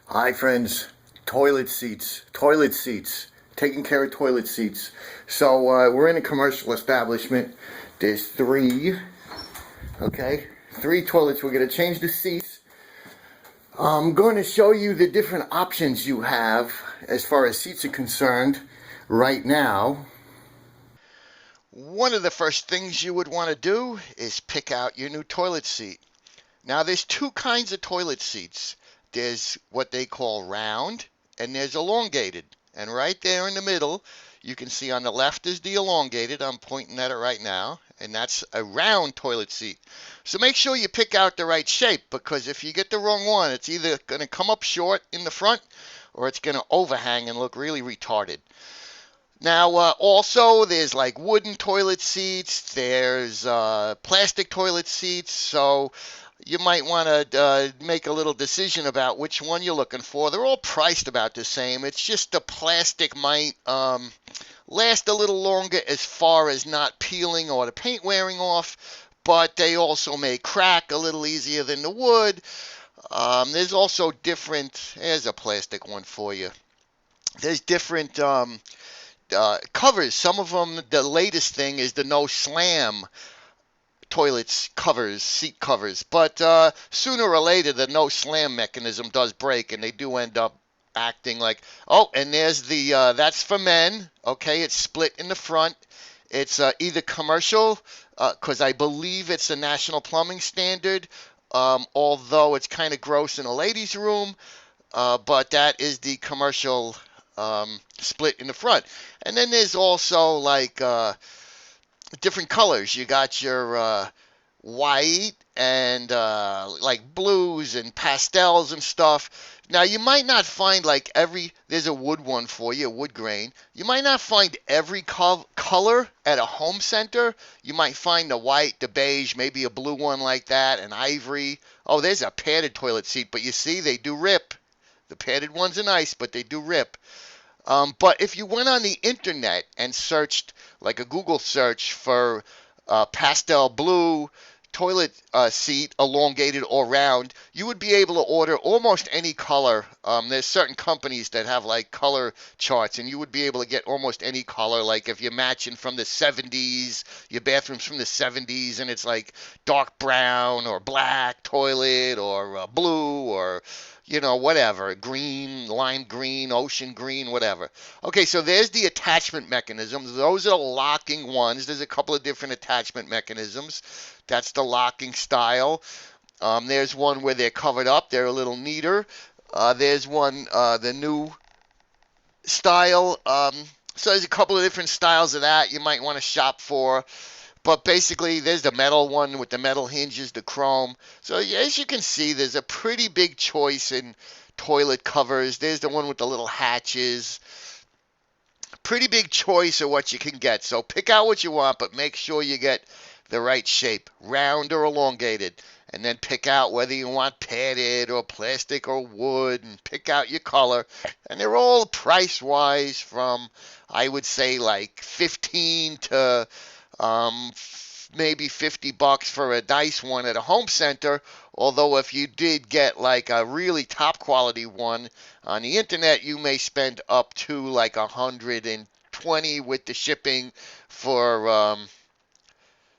Hi friends, toilet seats, taking care of toilet seats. So we're in a commercial establishment. There's three, okay, three toilets. We're gonna change the seats. I'm going to show you the different options you have as far as seats are concerned right now. One of the first things you would want to do is pick out your new toilet seat. Now, there's two kinds of toilet seats. There's what they call round, and there's elongated. And right there in the middle, you can see on the left is the elongated. I'm pointing at it right now, and that's a round toilet seat. So make sure you pick out the right shape, because if you get the wrong one, it's either going to come up short in the front or it's going to overhang and look really retarded. Now, also, there's like wooden toilet seats, there's plastic toilet seats, so you might want to make a little decision about which one you're looking for. They're all priced about the same. It's just the plastic might last a little longer as far as not peeling or the paint wearing off, but they also may crack a little easier than the wood. There's also different, there's a plastic one for you. There's different covers. Some of them, the latest thing is the no slam toilets covers, seat covers. But sooner or later, the no slam mechanism does break, and they do end up acting like, oh, and there's the, that's for men. Okay, it's split in the front. It's either commercial, because I believe it's a national plumbing standard, although it's kind of gross in a ladies' room. But that is the commercial split in the front. And then there's also like different colors. You got your white and like blues and pastels and stuff. Now you might not find like there's a wood one for you, a wood grain. You might not find every color at a home center. You might find the white, the beige, maybe a blue one like that, an ivory. Oh, there's a padded toilet seat, but you see they do rip. The padded ones are nice, but they do rip. But if you went on the internet and searched, like a Google search for pastel blue toilet seat, elongated or round, you would be able to order almost any color. There's certain companies that have like color charts, and you would be able to get almost any color. Like if you're matching from the 70s, your bathroom's from the 70s, and it's like dark brown or black toilet or blue or whatever, green, lime green, ocean green, whatever. Okay, so there's the attachment mechanisms. Those are the locking ones. There's a couple of different attachment mechanisms. That's the locking style. There's one where they're covered up. They're a little neater. There's one, the new style. So there's a couple of different styles of that you might want to shop for. But basically, there's the metal one with the metal hinges, the chrome. So as you can see, there's a pretty big choice in toilet covers. There's the one with the little hatches. Pretty big choice of what you can get. So pick out what you want, but make sure you get the right shape, round or elongated. And then pick out whether you want padded or plastic or wood, and pick out your color. And they're all price-wise from, I would say, like 15 to maybe $50 for a nice one at a home center. Although if you did get like a really top quality one on the internet, you may spend up to like 120 with the shipping for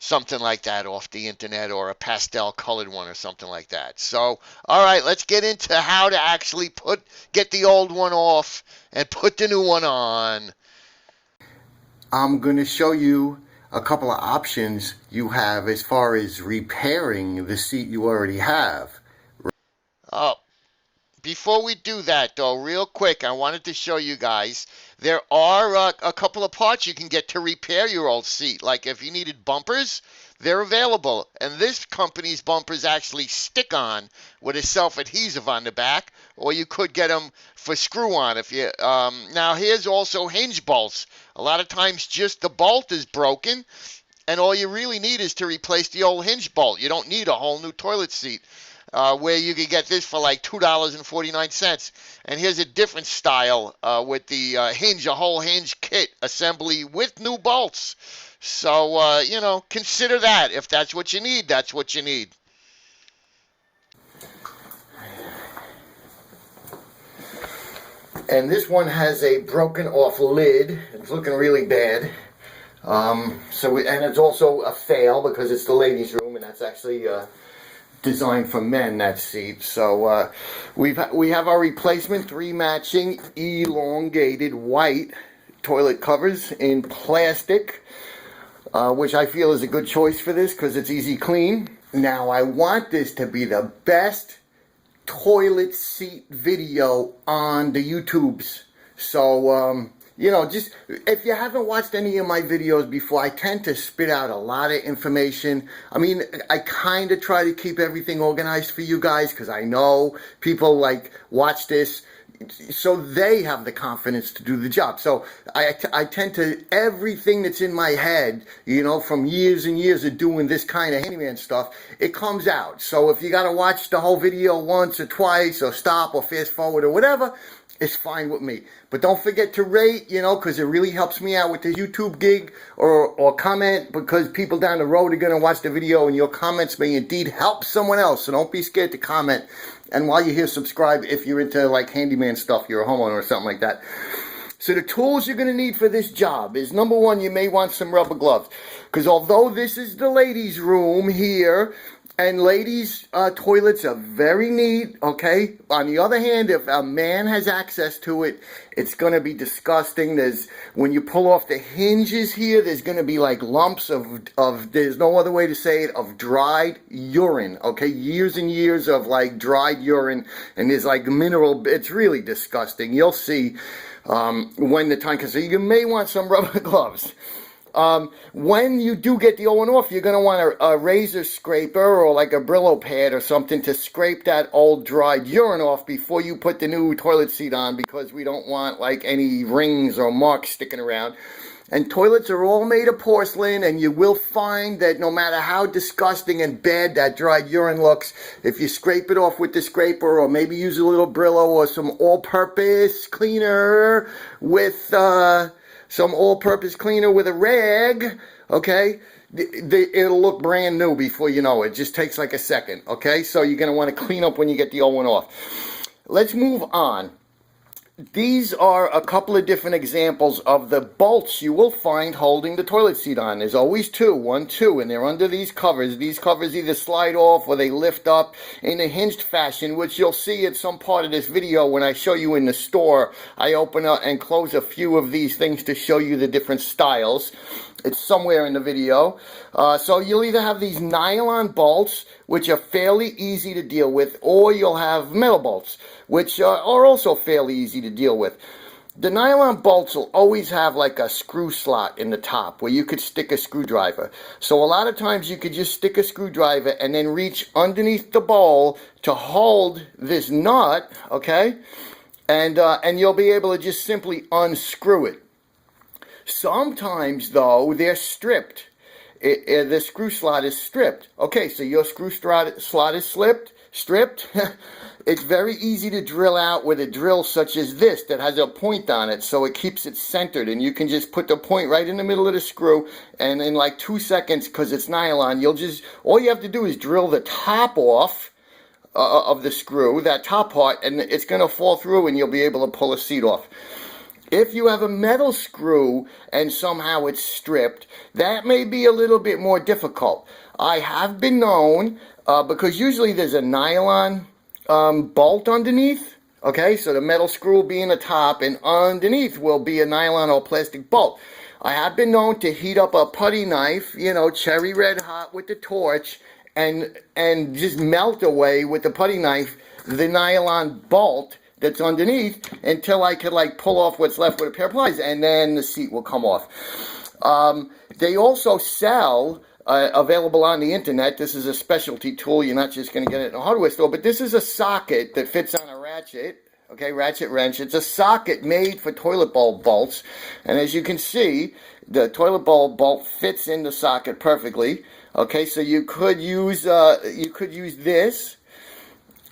something like that off the internet, or a pastel colored one or something like that. So, all right, let's get into how to actually get the old one off and put the new one on. I'm going to show you a couple of options you have as far as repairing the seat you already have. Oh, before we do that, though, real quick, I wanted to show you guys there are a couple of parts you can get to repair your old seat. Like if you needed bumpers, they're available. And this company's bumpers actually stick on with a self-adhesive on the back, or you could get them for screw-on. If you now here's also hinge bolts. A lot of times just the bolt is broken, and all you really need is to replace the old hinge bolt. You don't need a whole new toilet seat. Where you can get this for like $2.49. And here's a different style with the hinge, a whole hinge kit assembly with new bolts. So, consider that. If that's what you need, that's what you need. And this one has a broken off lid. It's looking really bad. And it's also a fail because it's the ladies' room, and that's actually designed for men, that seat. So we have our replacement 3 matching elongated white toilet covers in plastic, which I feel is a good choice for this because it's easy clean. Now I want this to be the best toilet seat video on the YouTubes. So you know, just if you haven't watched any of my videos before, I tend to spit out a lot of information. I mean, I kind of try to keep everything organized for you guys because I know people like watch this so they have the confidence to do the job. So I tend to, everything that's in my head, you know, from years and years of doing this kind of handyman stuff, it comes out. So if you got to watch the whole video once or twice or stop or fast forward or whatever, it's fine with me. But don't forget to rate, you know, because it really helps me out with the YouTube gig, or comment, because people down the road are going to watch the video and your comments may indeed help someone else. So don't be scared to comment. And while you're here, subscribe if you're into like handyman stuff, you're a homeowner or something like that. So the tools you're going to need for this job is, number one, you may want some rubber gloves. Because although this is the ladies' room here, and ladies' toilets are very neat, okay? On the other hand, if a man has access to it, it's going to be disgusting. When you pull off the hinges here, there's going to be like lumps of, there's no other way to say it, of dried urine, okay? Years and years of like dried urine, and there's like mineral, it's really disgusting. You'll see when the time comes. So you may want some rubber gloves. When you do get the oven off, you're going to want a razor scraper or like a Brillo pad or something to scrape that old dried urine off before you put the new toilet seat on, because we don't want like any rings or marks sticking around. And toilets are all made of porcelain, and you will find that no matter how disgusting and bad that dried urine looks, if you scrape it off with the scraper, or maybe use a little Brillo or some all-purpose cleaner with some all-purpose cleaner with a rag, okay, it'll look brand new before you know it. It just takes like a second, okay? So you're going to want to clean up when you get the old one off. Let's move on. These are a couple of different examples of the bolts you will find holding the toilet seat on. There's always one, two, and they're under these covers. These covers either slide off or they lift up in a hinged fashion, which you'll see at some part of this video when I show you in the store. I open up and close a few of these things to show you the different styles. It's somewhere in the video. So you'll either have these nylon bolts, which are fairly easy to deal with, or you'll have metal bolts, which are also fairly easy to deal with. The nylon bolts will always have like a screw slot in the top where you could stick a screwdriver. So a lot of times you could just stick a screwdriver and then reach underneath the bowl to hold this nut, okay? And you'll be able to just simply unscrew it. Sometimes, though, they're stripped. The screw slot is stripped. Okay, so your screw slot is stripped. It's very easy to drill out with a drill such as this that has a point on it, so it keeps it centered. And you can just put the point right in the middle of the screw, and in like 2 seconds, because it's nylon, all you have to do is drill the top off of the screw, that top part, and it's going to fall through, and you'll be able to pull a seat off. If you have a metal screw and somehow it's stripped, that may be a little bit more difficult. I have been known, because usually there's a nylon bolt underneath, okay, so the metal screw will be in the top, and underneath will be a nylon or plastic bolt. I have been known to heat up a putty knife, you know, cherry red hot with the torch, and just melt away with the putty knife the nylon bolt that's underneath until I could like pull off what's left with a pair of pliers, and then the seat will come off. They also sell, available on the internet, this is a specialty tool, you're not just going to get it in a hardware store, but this is a socket that fits on a ratchet, okay, ratchet wrench. It's a socket made for toilet bowl bolts, and as you can see, the toilet bowl bolt fits in the socket perfectly. Okay, so you could use this,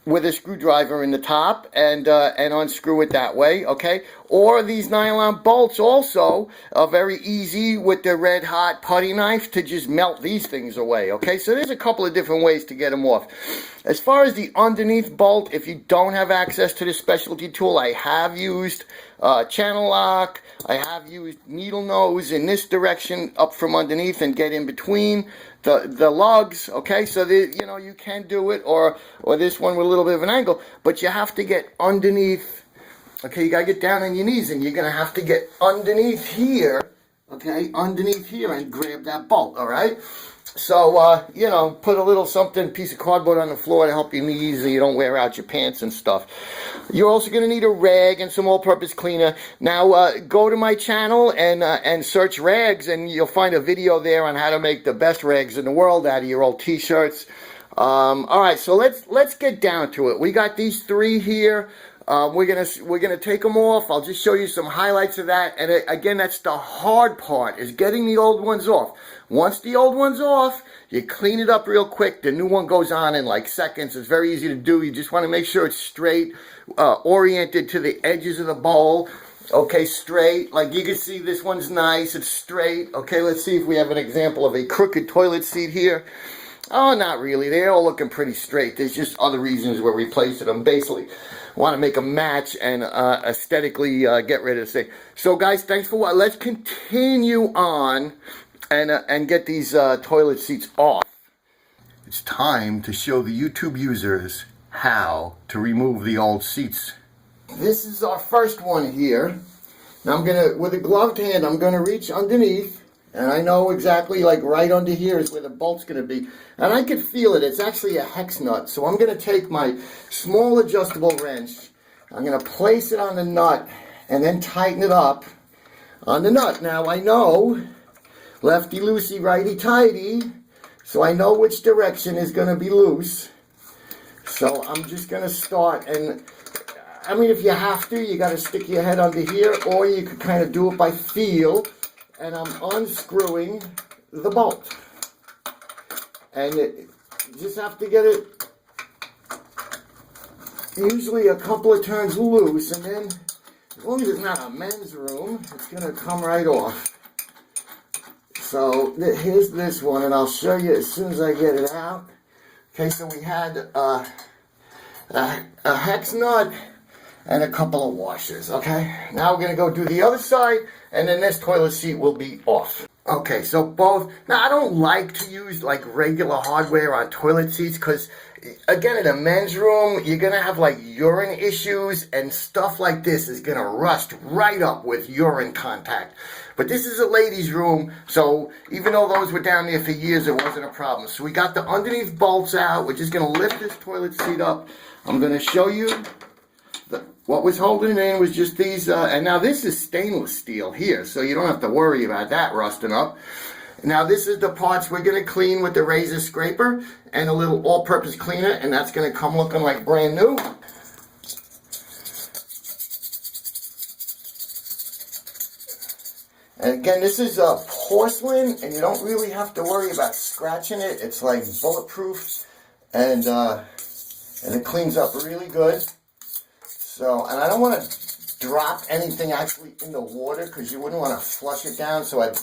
with a screwdriver in the top and unscrew it that way, okay? Or these nylon bolts also are very easy with the red hot putty knife to just melt these things away, okay? So there's a couple of different ways to get them off. As far as the underneath bolt, if you don't have access to the specialty tool, I have used channel lock. I have used needle nose in this direction up from underneath and get in between the lugs, okay? So you know, you can do it, or this one with a little bit of an angle, but you have to get underneath. Okay, you gotta get down on your knees, and you're gonna have to get underneath here, okay, underneath here, and grab that bolt, all right? So, you know, put a little something, piece of cardboard on the floor to help your knees so you don't wear out your pants and stuff. You're also going to need a rag and some all-purpose cleaner. Now, go to my channel and search rags, and you'll find a video there on how to make the best rags in the world out of your old t-shirts. All right, so let's get down to it. We got these three here. We're gonna take them off. I'll just show you some highlights of that. And again, that's the hard part, is getting the old ones off. Once the old one's off, you clean it up real quick. The new one goes on in like seconds. It's very easy to do. You just want to make sure it's straight, oriented to the edges of the bowl. Okay, straight. Like you can see, this one's nice. It's straight. Okay, let's see if we have an example of a crooked toilet seat here. Oh, not really. They're all looking pretty straight. There's just other reasons we're replacing them. Basically, want to make a match and aesthetically get rid of this thing. So, guys, thanks for watching. Let's continue on and get these toilet seats off. It's time to show the YouTube users how to remove the old seats. This is our first one here. Now I'm gonna, with a gloved hand, I'm gonna reach underneath, and I know exactly, like right under here is where the bolt's gonna be, and I can feel it. It's actually a hex nut. So I'm gonna take my small adjustable wrench, I'm gonna place it on the nut, and then tighten it up on the nut. Now I know lefty loosey, righty tighty, so I know which direction is gonna be loose. So I'm just gonna start, and I mean, if you have to, you got to stick your head under here, or you could kind of do it by feel. And I'm unscrewing the bolt. And you just have to get it usually a couple of turns loose, and then as long as it's not a men's room, it's going to come right off. So here's this one, and I'll show you as soon as I get it out. Okay, so we had a hex nut and a couple of washers. Okay, now we're gonna go do the other side, and then this toilet seat will be off. Okay, so both. Now I don't like to use like regular hardware on toilet seats, because again, in a men's room, you're gonna have like urine issues, and stuff like this is gonna rust right up with urine contact. But this is a ladies' room, so even though those were down there for years, it wasn't a problem. So we got the underneath bolts out. We're just gonna lift this toilet seat up. I'm gonna show you. What was holding it in was just these, and now this is stainless steel here, so you don't have to worry about that rusting up. Now this is the parts we're going to clean with the razor scraper and a little all-purpose cleaner, and that's going to come looking like brand new. And again, this is porcelain, and you don't really have to worry about scratching it. It's like bulletproof, and it cleans up really good. So, and I don't want to drop anything actually in the water, because you wouldn't want to flush it down, so I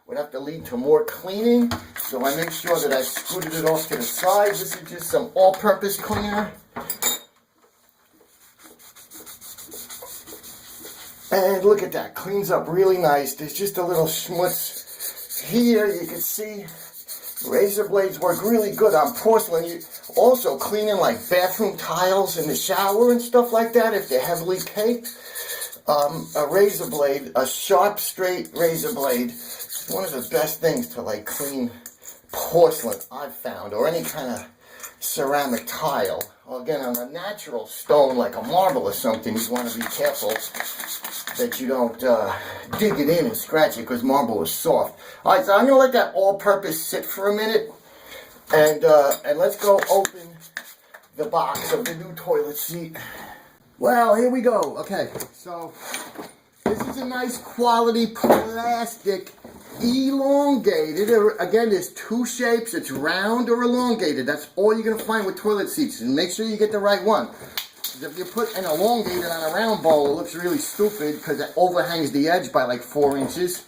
would have to lead to more cleaning. So I make sure that I scooted it off to the side. This is just some all-purpose cleaner. And look at that, cleans up really nice. There's just a little schmutz here. You can see razor blades work really good on porcelain. You also cleaning like bathroom tiles in the shower and stuff like that, if they're heavily caked. A razor blade, a sharp, straight razor blade, is one of the best things to like clean porcelain, I've found, or any kind of ceramic tile. Well, again, on a natural stone like a marble or something, you want to be careful that you don't dig it in and scratch it, because marble is soft. All right, so I'm going to let that all-purpose sit for a minute, and let's go open the box of the new toilet seat. Well, here we go. Okay, so this is a nice quality plastic elongated. Again, there's two shapes. It's round or elongated. That's all you're going to find with toilet seats. And make sure you get the right one. If you put an elongated on a round bowl, it looks really stupid because it overhangs the edge by like 4 inches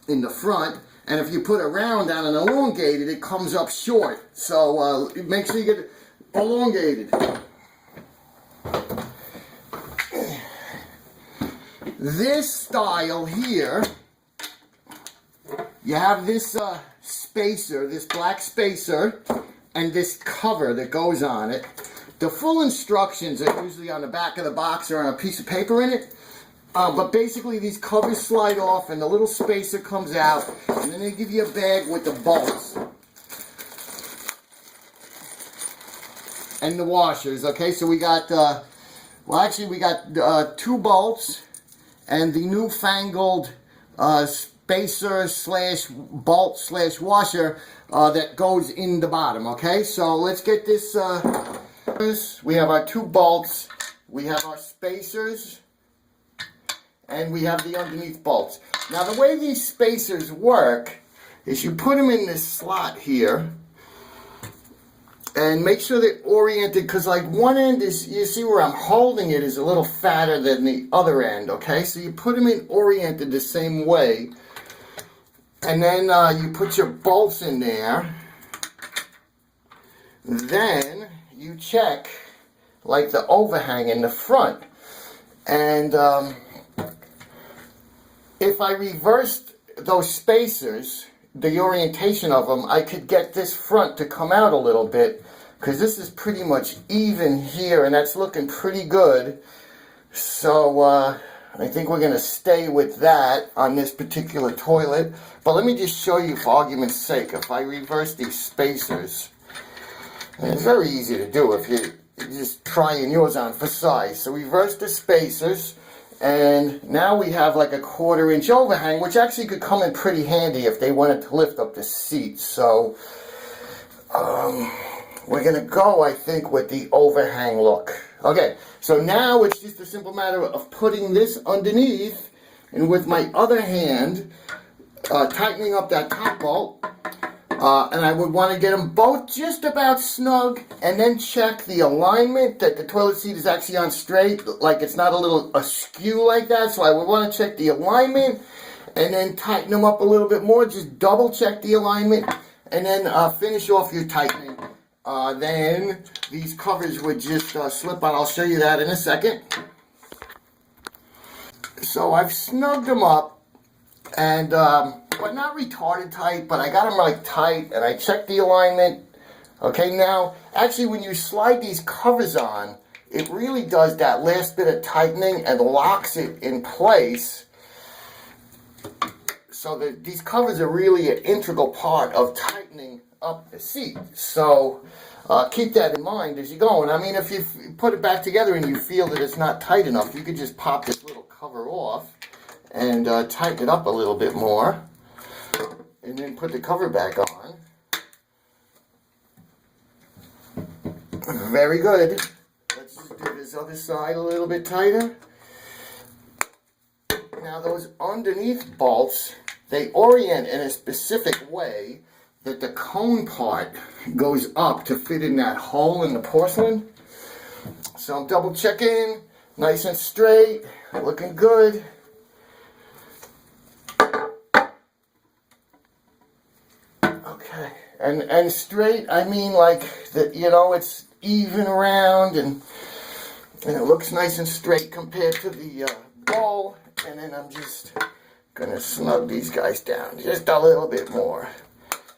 in the front. And if you put a round on an elongated, it comes up short. So make sure you get it elongated. This style here, you have this spacer, this black spacer, and this cover that goes on it. The full instructions are usually on the back of the box or on a piece of paper in it. But basically these covers slide off and the little spacer comes out, and then they give you a bag with the bolts and the washers. Okay, so we got, we got 2 bolts and the newfangled spacer slash bolt slash washer that goes in the bottom. Okay, so let's get this. We have our 2 bolts, we have our spacers, and we have the underneath bolts. Now the way these spacers work is you put them in this slot here and make sure they're oriented, because like one end is, you see where I'm holding it is a little fatter than the other end, okay? So you put them in oriented the same way, and then you put your bolts in there. Then you check like the overhang in the front, and if I reversed those spacers, the orientation of them, I could get this front to come out a little bit, because this is pretty much even here and that's looking pretty good. So I think we're going to stay with that on this particular toilet. But let me just show you for argument's sake, if I reverse these spacers, and it's very easy to do if you're just trying yours on for size. So reverse the spacers, and now we have like a 1/4 inch overhang, which actually could come in pretty handy if they wanted to lift up the seat. So we're going to go, I think, with the overhang look. Okay, so now it's just a simple matter of putting this underneath, and with my other hand, tightening up that top bolt. And I would want to get them both just about snug, and then check the alignment that the toilet seat is actually on straight, like it's not a little askew like that. So I would want to check the alignment and then tighten them up a little bit more. Just double check the alignment and then finish off your tightening. Then these covers would just slip on. I'll show you that in a second. So I've snugged them up, and but not retarded tight, but I got them like tight, and I checked the alignment. Okay, now actually when you slide these covers on, it really does that last bit of tightening and locks it in place, so that these covers are really an integral part of tightening up the seat. So keep that in mind as you go. And I mean, if you put it back together and you feel that it's not tight enough, you could just pop this little cover off and tighten it up a little bit more, and then put the cover back on. Very good. Let's just do this other side a little bit tighter. Now those underneath bolts, they orient in a specific way that the cone part goes up to fit in that hole in the porcelain. So I'm double checking, nice and straight, looking good. Okay, and straight, I mean like that, you know, it's even around and it looks nice and straight compared to the bowl. And then I'm just gonna snug these guys down just a little bit more,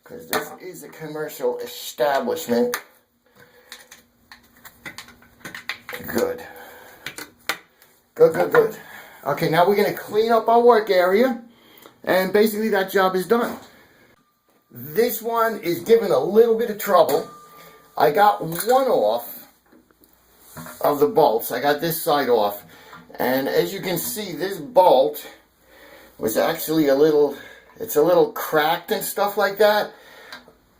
because this is a commercial establishment. Good. Good, good, good. Okay, now we're gonna clean up our work area, and basically that job is done. This one is giving a little bit of trouble. I got one off of the bolts. I got this side off. And as you can see, this bolt was actually it's a little cracked and stuff like that.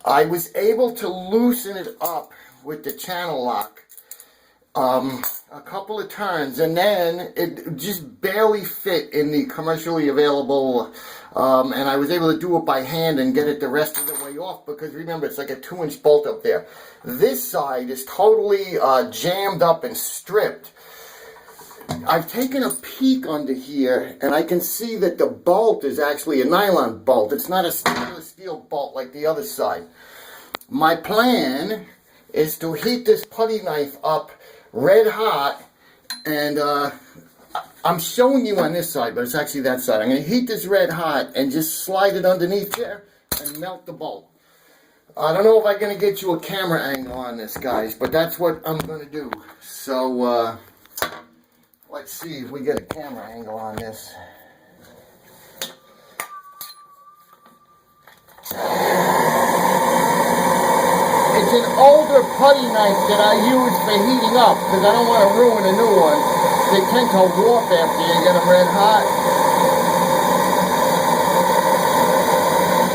I was able to loosen it up with the channel lock. a couple of turns, and then it just barely fit in the commercially available, and I was able to do it by hand and get it the rest of the way off, because remember, it's like a 2-inch bolt up there. This side is totally jammed up and stripped. I've taken a peek under here, and I can see that the bolt is actually a nylon bolt. It's not a stainless steel bolt like the other side. My plan is to heat this putty knife up red hot, and I'm showing you on this side, but it's actually that side. I'm going to heat this red hot and just slide it underneath there and melt the bolt. I don't know if I'm going to get you a camera angle on this, guys, but that's what I'm going to do. So, let's see if we get a camera angle on this. It's an older putty knife that I use for heating up, because I don't want to ruin a new one. They tend to warp after you get them red hot.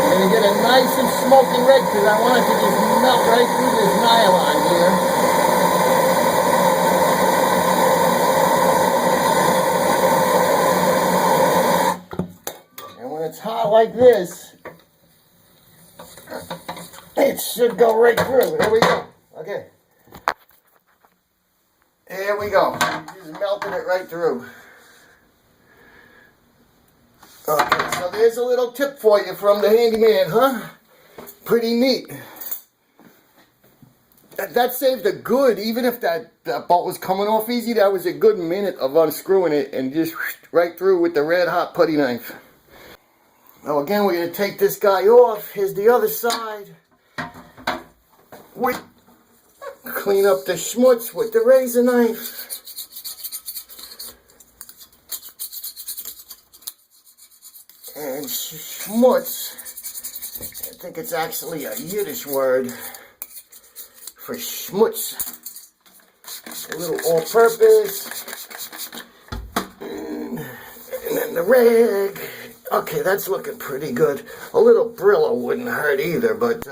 I'm going to get it nice and smoking red, because I want it to just melt right through this nylon here. And when it's hot like this, it should go right through. There we go. Okay. Here we go. Just melted it right through. Okay, so there's a little tip for you from the handyman, huh? Pretty neat. That saved a good, even if that bolt was coming off easy, that was a good minute of unscrewing it and just right through with the red hot putty knife. Now again, we're going to take this guy off. Here's the other side. Clean up the schmutz with the razor knife. And schmutz, I think it's actually a Yiddish word for schmutz. A little all-purpose. And then the rag. Okay, that's looking pretty good. A little Brillo wouldn't hurt either, but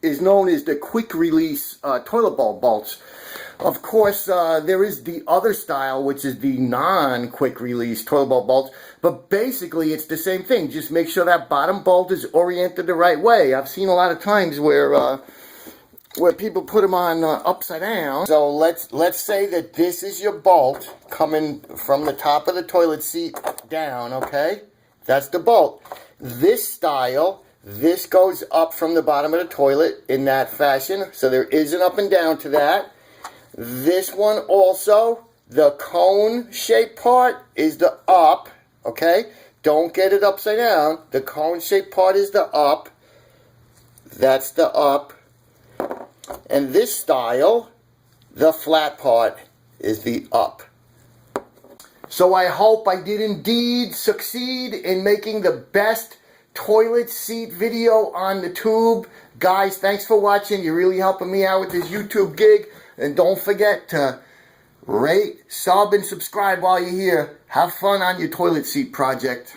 is known as the quick release toilet bowl bolts. Of course, there is the other style, which is the non-quick release toilet bowl bolts, but basically it's the same thing. Just make sure that bottom bolt is oriented the right way. I've seen a lot of times where people put them on upside down. So let's say that this is your bolt coming from the top of the toilet seat down, okay? That's the bolt. This style, this goes up from the bottom of the toilet in that fashion. So there is an up and down to that. This one also, the cone-shaped part is the up, okay? Don't get it upside down. The cone-shaped part is the up. That's the up. And this style, the flat part, is the up. So I hope I did indeed succeed in making the best toilet seat video on the tube. Guys, thanks for watching. You're really helping me out with this YouTube gig. And don't forget to rate, sub, and subscribe while you're here. Have fun on your toilet seat project.